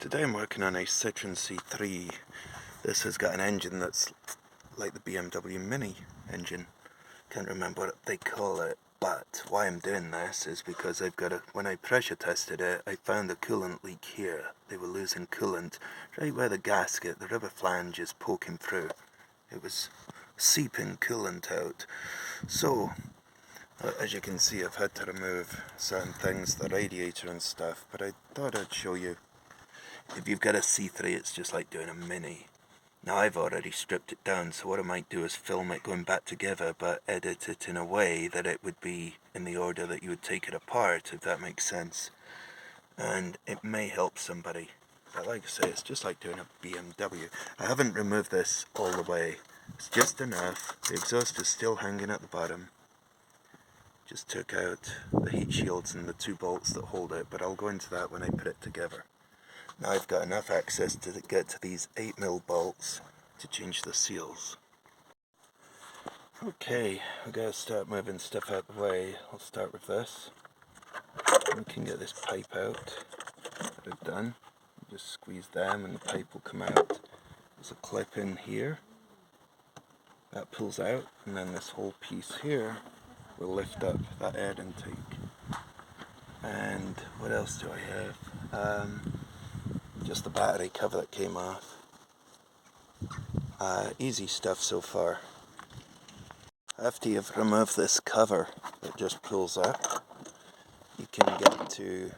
Today I'm working on a Citroen C3. This has got an engine that's like the BMW Mini engine. Can't remember what they call it, but why I'm doing this is because when I pressure tested it, I found a coolant leak here. They were losing coolant right where the gasket, the rubber flange is poking through. It was seeping coolant out. So, as you can see, I've had to remove certain things, the radiator and stuff, but I thought I'd show you. If you've got a C3, it's just like doing a Mini. Now I've already stripped it down, so what I might do is film it going back together, but edit it in a way that it would be in the order that you would take it apart, if that makes sense. And it may help somebody. But like I say, it's just like doing a BMW. I haven't removed this all the way. It's just enough. The exhaust is still hanging at the bottom. Just took out the heat shields and the 2 bolts that hold it, but I'll go into that when I put it together. Now I've got enough access to get to these 8mm bolts to change the seals. Okay, we've got to start moving stuff out of the way. I'll start with this. We can get this pipe out that I've done. Just squeeze them and the pipe will come out. There's a clip in here that pulls out, and then this whole piece here will lift up that air intake. And what else do I have? Just the battery cover that came off. Easy stuff so far. After you've removed this cover that just pulls up, you can get to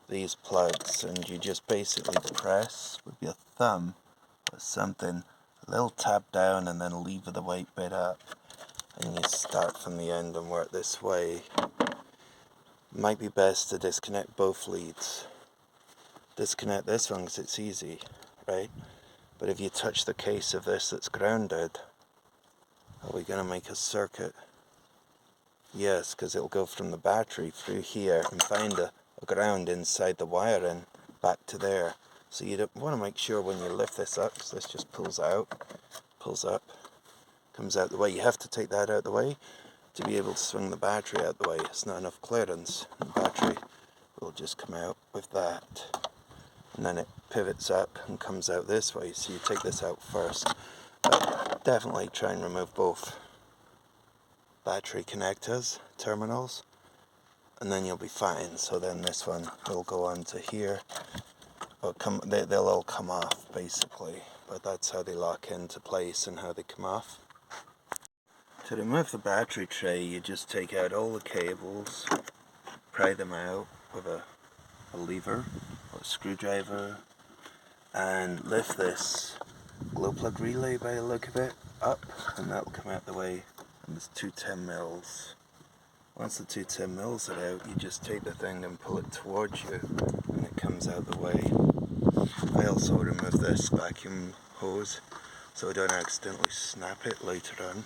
these plugs, and you just basically press with your thumb or something, a little tap down and then lever the white bit up, and you start from the end and work this way. Might be best to disconnect both leads. Disconnect this one because it's easy, right? But if you touch the case of this that's grounded, are we going to make a circuit? Yes, because it'll go from the battery through here and find a ground inside the wiring back to there. So you want to make sure when you lift this up, because this just pulls out, pulls up, comes out the way. You have to take that out the way to be able to swing the battery out the way. It's not enough clearance. The battery will just come out with that. And then it pivots up and comes out this way, so you take this out first. But definitely try and remove both battery connectors, terminals, and then you'll be fine. So then this one will go on to here. They'll all come off basically, but that's how they lock into place and how they come off. To remove the battery tray, you just take out all the cables, pry them out with a lever or a screwdriver, and lift this glow plug relay by the look of it up, and that'll come out the way. And there's 2 10mm. Once the 2 10mm are out, you just take the thing and pull it towards you, and it comes out the way. I also remove this vacuum hose so I don't accidentally snap it later on.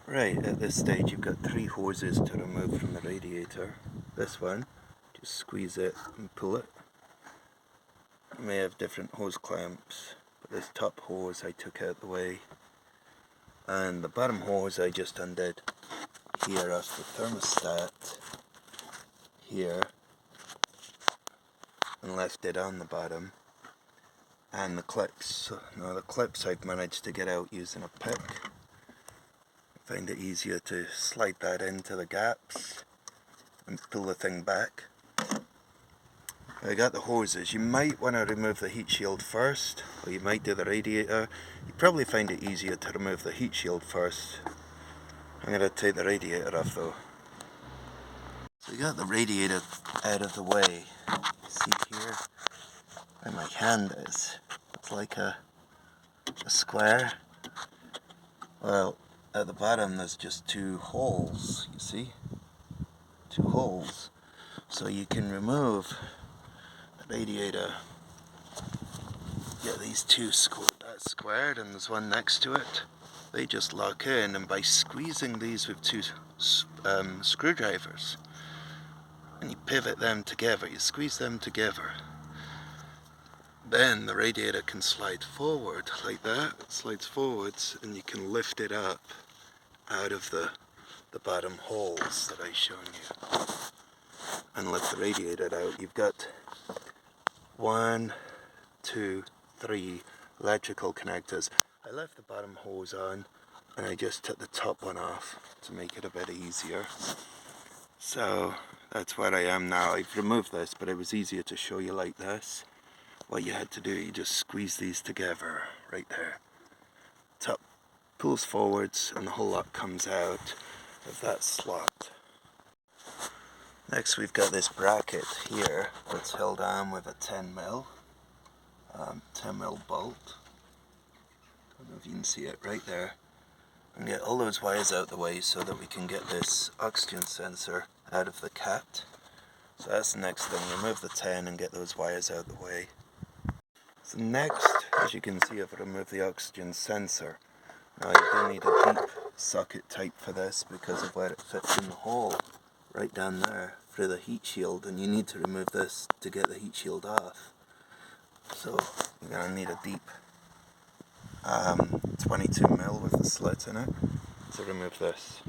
Right, at this stage you've got 3 hoses to remove from the radiator. This one, just squeeze it and pull it. You may have different hose clamps, but this top hose I took out the way. And the bottom hose I just undid here off the thermostat here and left it on the bottom. And the clips, now the clips I've managed to get out using a pick. I find it easier to slide that into the gaps and pull the thing back. I got the hoses. You might want to remove the heat shield first, or you might do the radiator. You probably find it easier to remove the heat shield first. I'm going to take the radiator off though. So you got the radiator out of the way. See here where my hand is? It's like a square. Well, at the bottom there's just 2 holes, you see? 2 holes. So you can remove the radiator. Get these 2 squared, and there's one next to it. They just lock in, and by squeezing these with 2 screwdrivers, and you pivot them together, you squeeze them together, then the radiator can slide forward like that. It slides forwards, and you can lift it up out of the bottom holes that I've shown you. and lift the radiator out, you've got 1, 2, 3 electrical connectors. I left the bottom hose on and I just took the top one off to make it a bit easier. So that's where I am now. I've removed this, but it was easier to show you like this. What you had to do, you just squeeze these together right there. Top pulls forwards and the whole lot comes out of that slot. Next we've got this bracket here that's held on with a 10mm bolt. Don't know if you can see it right there. And get all those wires out the way so that we can get this oxygen sensor out of the cat. So that's the next thing, remove the 10 and get those wires out the way. So next, as you can see, I've removed the oxygen sensor. Now you do need a deep socket type for this because of where it fits in the hole, right down there through the heat shield, and you need to remove this to get the heat shield off. So you're going to need a deep 22mm with a slit in it to remove this.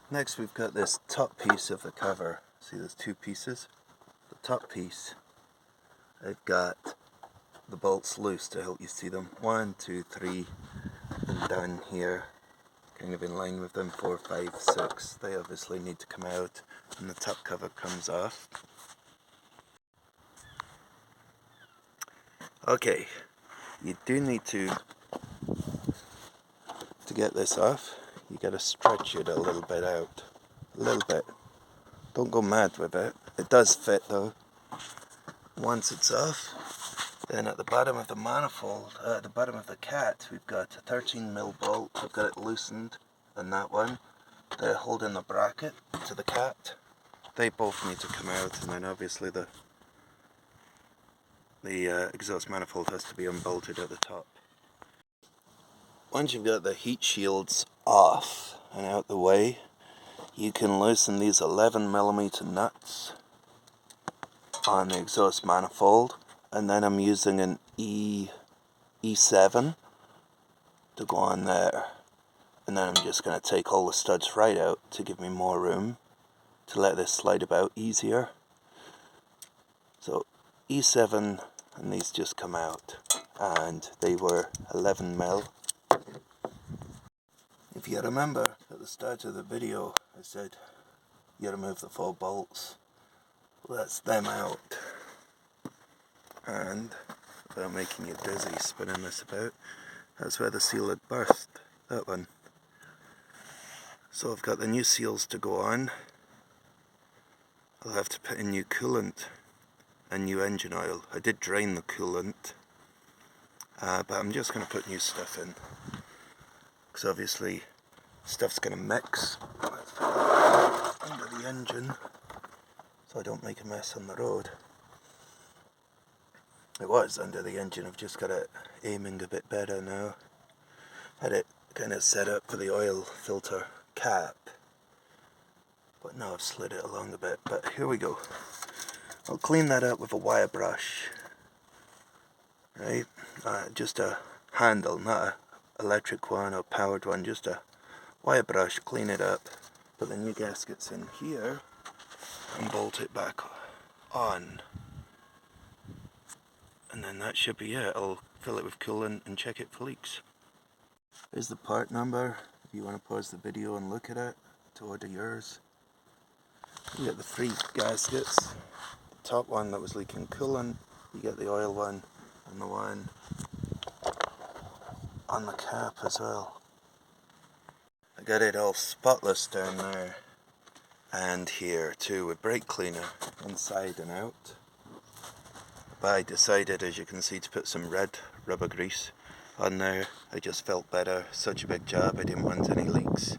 Next we've got this top piece of the cover. See there's two pieces? The top piece, I've got the bolts loose to help you see them. 1, 2, 3, and down here, kind of in line with them, 4, 5, 6. They obviously need to come out and the top cover comes off. Okay, you do need to get this off, you gotta stretch it a little bit out. A little bit. Don't go mad with it. It does fit though. Once it's off, then at the bottom of the manifold, at the bottom of the cat, we've got a 13mm bolt. I've got it loosened, and that one. They're holding the bracket to the cat. They both need to come out, and then obviously the exhaust manifold has to be unbolted at the top. Once you've got the heat shields off and out the way, you can loosen these 11mm nuts on the exhaust manifold, and then I'm using an E7 to go on there, and then I'm just going to take all the studs right out to give me more room to let this slide about easier. So E7, and these just come out, and they were 11mm. If you remember at the start of the video I said you remove the 4 bolts. Well, that's them out, and without making you dizzy spinning this about, that's where the seal had burst, that one. So I've got the new seals to go on. I'll have to put in new coolant and new engine oil. I did drain the coolant, but I'm just going to put new stuff in, because obviously stuff's going to mix under the engine so I don't make a mess on the road. It was under the engine, I've just got it aiming a bit better now. Had it kind of set up for the oil filter cap, but now I've slid it along a bit. But here we go. I'll clean that up with a wire brush, right? Just a handle, not an electric one or powered one, just a wire brush, clean it up, put the new gaskets in here and bolt it back on. And then that should be it. I'll fill it with coolant and check it for leaks. Here's the part number if you want to pause the video and look at it to order yours. You get the 3 gaskets. The top one that was leaking coolant, you get the oil one, and the one on the cap as well. I got it all spotless down there and here too, with brake cleaner inside and out. But I decided, as you can see, to put some red rubber grease on there. I just felt better, such a big job, I didn't want any leaks,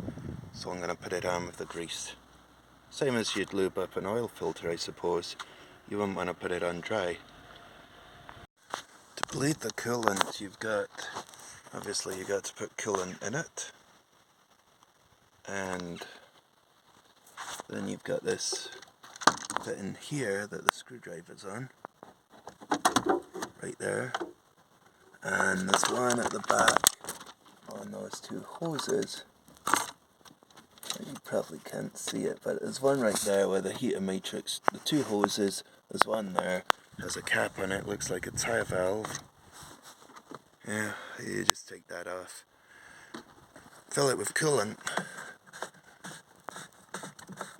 so I'm going to put it on with the grease. Same as you'd lube up an oil filter, I suppose. You wouldn't want to put it on dry. To bleed the coolant, obviously you've got to put coolant in it, and then you've got this bit in here that the screwdriver's on, right there, and there's one at the back on those two hoses. You probably can't see it, but there's one right there where the heater matrix, the two hoses, there's one there, has a cap on it, looks like a tire valve. Yeah, you just take that off. Fill it with coolant.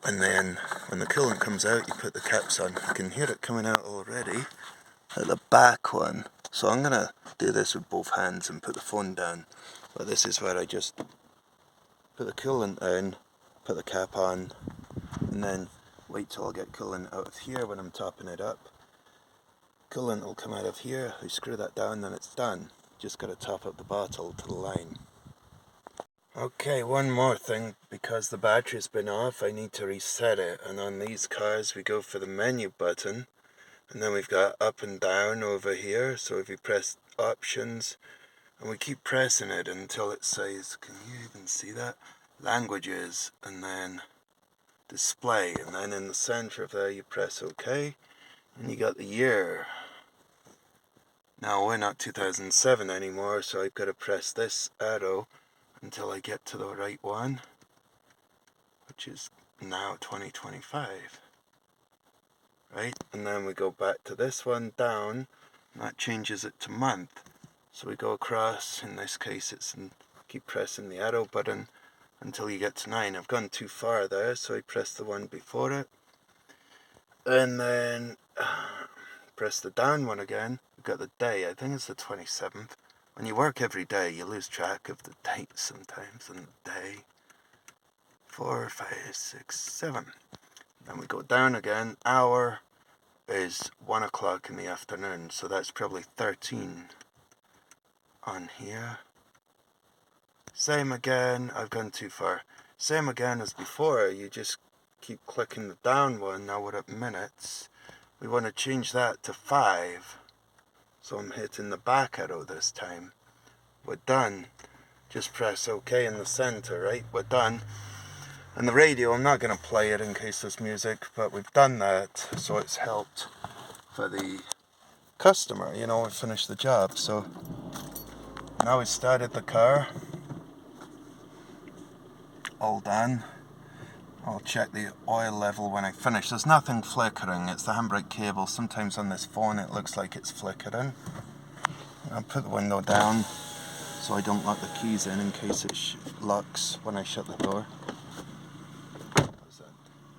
And then when the coolant comes out, you put the caps on. You can hear it coming out already at the back one. So I'm going to do this with both hands and put the phone down. But this is where I just put the coolant in, put the cap on, and then wait till I get coolant out of here when I'm topping it up. Coolant will come out of here, I screw that down, then it's done. Just got to top up the bottle to the line. Okay, one more thing, because the battery's been off, I need to reset it. And on these cars we go for the menu button, and then we've got up and down over here. So if you press options, and we keep pressing it until it says, can you even see that? Languages, and then display, and then in the center of there you press OK, and you got the year. Now we're not 2007 anymore, so I've got to press this arrow until I get to the right one, which is now 2025. Right, and then we go back to this one down, and that changes it to month. So we go across, in this case it's keep pressing the arrow button until you get to 9. I've gone too far there, so I press the one before it, and then press the down one again. We've got the day, I think it's the 27th. When you work every day, you lose track of the dates sometimes, and the day. 4, 5, 6, 7. Then we go down again. Hour is 1 o'clock in the afternoon, so that's probably 13 on here. Same again, I've gone too far. Same again as before, you just keep clicking the down one. Now we're at minutes. We want to change that to 5. So I'm hitting the back arrow this time. We're done. Just press OK in the center, right? We're done. And the radio, I'm not going to play it in case there's music, but we've done that, so it's helped for the customer. You know, we finished the job. So now we started the car. All done. I'll check the oil level when I finish. There's nothing flickering, it's the handbrake cable. Sometimes on this phone it looks like it's flickering. I'll put the window down so I don't lock the keys in case it locks when I shut the door.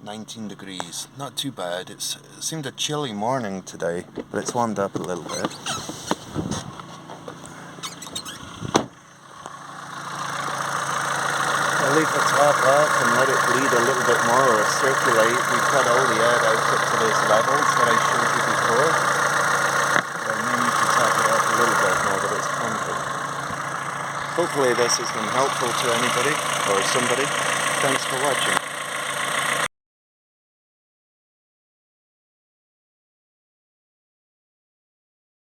19 degrees, not too bad. It seemed a chilly morning today, but it's warmed up a little bit. I'll leave the top off and let it bleed a little bit more or circulate. We've got all the air out up to those levels that I showed you before. So I may need to top it off a little bit now that it's pumping. Hopefully this has been helpful to anybody or somebody. Thanks for watching.